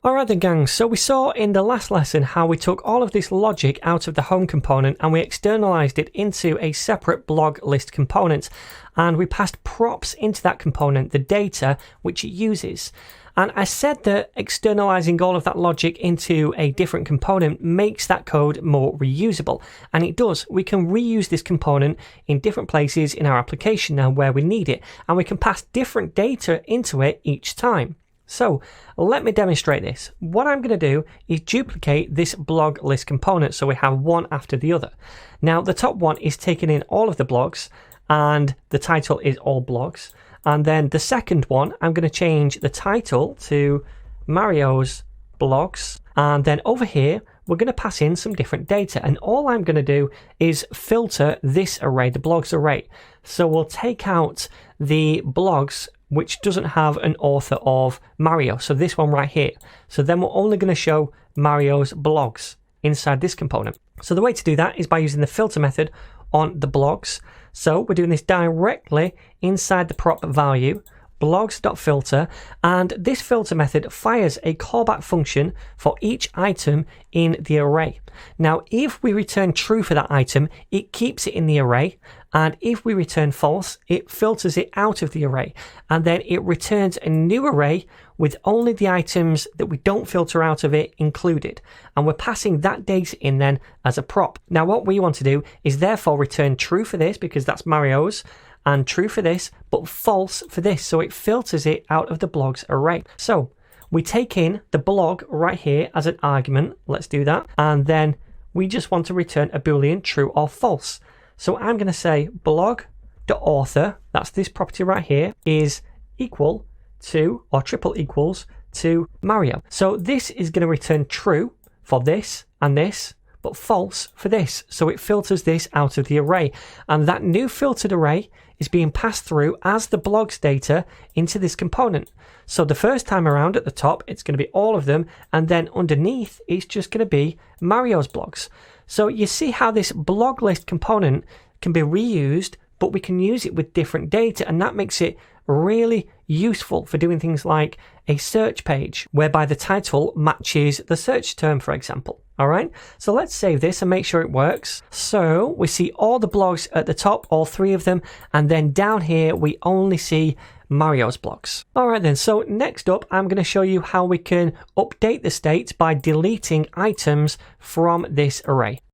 Alright then gang, so we saw in the last lesson how we took all of this logic out of the home component and we externalized it into a separate blog list component, and we passed props into that component, the data which it uses. And I said that externalizing all of that logic into a different component makes that code more reusable, and it does. We can reuse this component in different places in our application now where we need it, and we can pass different data into it each time. So let me demonstrate this. What I'm going to do is duplicate this blog list component so we have one after the other. Now the top one is taking in all of the blogs and the title is all blogs. And then the second one, I'm going to change the title to Mario's blogs. And then over here, we're going to pass in some different data. And all I'm going to do is filter this array, the blogs array. So we'll take out the blogs which doesn't have an author of Mario. So this one right here. So then we're only going to show Mario's blogs inside this component. So the way to do that is by using the filter method on the blogs. So we're doing this directly inside the prop value, blogs.filter, and this filter method fires a callback function for each item in the array. Now, if we return true for that item, it keeps it in the array, and if we return false, it filters it out of the array, and then it returns a new array with only the items that we don't filter out of it included, and we're passing that data in then as a prop. Now what we want to do is therefore return true for this because that's Mario's, and true for this, but false for this, so it filters it out of the blogs array. So we take in the blog right here as an argument, let's do that, and then we just want to return a boolean true or false. So I'm going to say blog.author, that's this property right here, is equal to, or triple equals to Mario. So this is going to return true for this and this, but false for this. So it filters this out of the array. And that new filtered array is being passed through as the blogs data into this component. So the first time around at the top, it's going to be all of them. And then underneath, it's just going to be Mario's blogs. So you see how this blog list component can be reused, but we can use it with different data. And that makes it really useful for doing things like a search page, whereby the title matches the search term, for example. All right, so let's save this and make sure it works. So we see all the blogs at the top, all three of them, and then down here we only see Mario's blogs. All right then, so next up I'm going to show you how we can update the state by deleting items from this array.